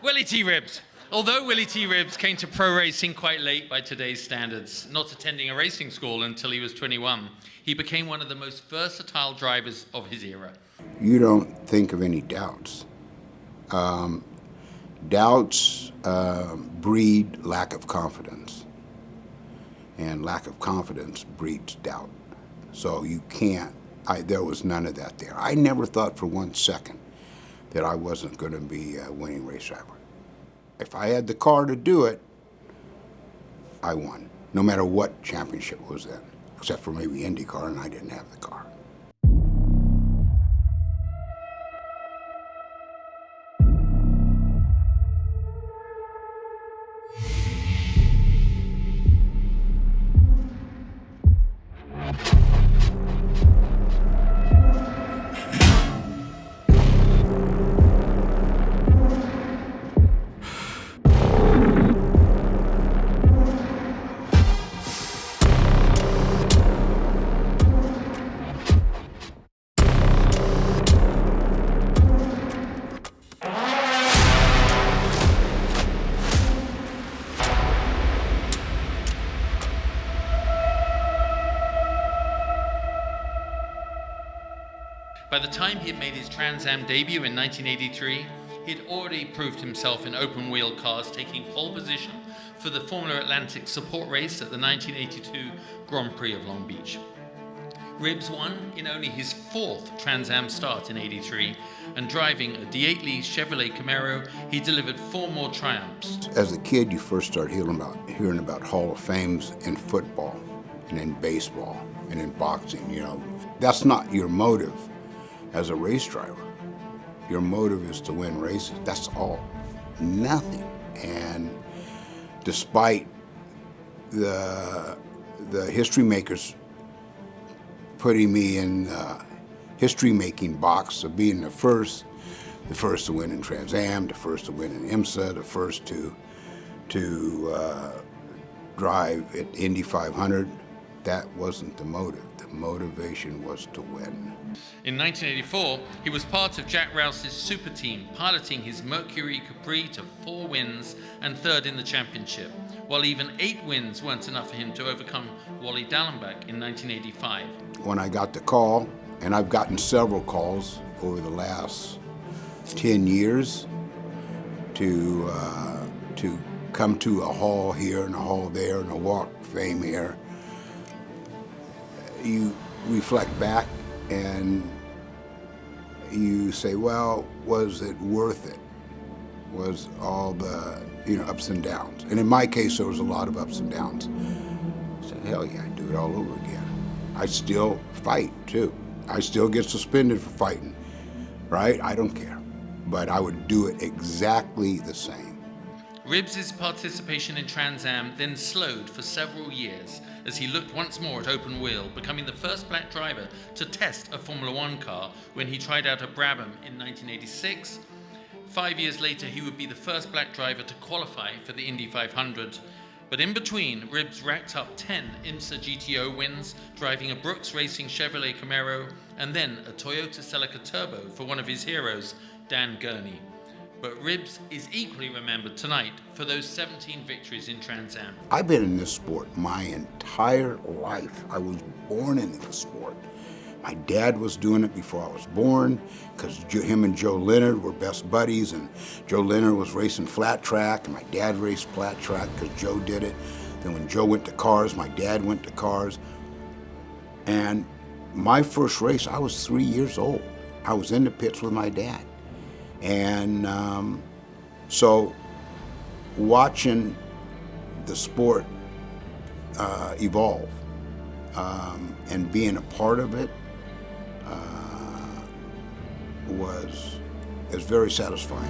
Willy T. Ribbs. Although Willy T. Ribbs came to pro racing quite late by today's standards, not attending a racing school until he was 21, he became one of the most versatile drivers of his era. You don't think of any doubts. Doubts breed lack of confidence, and lack of confidence breeds doubt. So you can't, there was none of that there. I never thought for 1 second that I wasn't going to be a winning race driver. If I had the car to do it, I won, no matter what championship it was in, except for maybe IndyCar, and I didn't have the car. By the time he had made his Trans Am debut in 1983, he had already proved himself in open-wheel cars, taking pole position for the Formula Atlantic support race at the 1982 Grand Prix of Long Beach. Ribbs won in only his 4th Trans Am start in '83, and driving a DeAtley Chevrolet Camaro, he delivered 4 more triumphs. As a kid, you first start hearing about Hall of Fames in football and in baseball and in boxing. You know, that's not your motive as a race driver. Your motive is to win races. That's all. Nothing. And despite the history makers putting me in the history-making box of being the first to win in Trans Am, the first to win in IMSA, the first to drive at Indy 500, that wasn't the motive. The motivation was to win. In 1984, he was part of Jack Roush's super team, piloting his Mercury Capri to 4 wins and 3rd in the championship, while even 8 wins weren't enough for him to overcome Wally Dallenbach in 1985. When I got the call, and I've gotten several calls over the last 10 years to come to a hall here and a hall there and a walk of fame here, you reflect back and you say, well, was it worth it? Was all the ups and downs? And in my case, there was a lot of ups and downs. I said, hell yeah, I'd do it all over again. I still fight too. I still get suspended for fighting, right? I don't care. But I would do it exactly the same. Ribbs' participation in Trans Am then slowed for several years as he looked once more at open wheel, becoming the first black driver to test a Formula One car when he tried out at Brabham in 1986. 5 years later, he would be the first black driver to qualify for the Indy 500. But in between, Ribbs racked up 10 IMSA GTO wins, driving a Brooks Racing Chevrolet Camaro, and then a Toyota Celica Turbo for one of his heroes, Dan Gurney. But Ribbs is equally remembered tonight for those 17 victories in Trans Am. I've been in this sport my entire life. I was born into the sport. My dad was doing it before I was born, because him and Joe Leonard were best buddies, and Joe Leonard was racing flat track, and my dad raced flat track because Joe did it. Then when Joe went to cars, my dad went to cars. And my first race, I was 3 years old. I was in the pits with my dad. And so watching the sport evolve and being a part of it is very satisfying.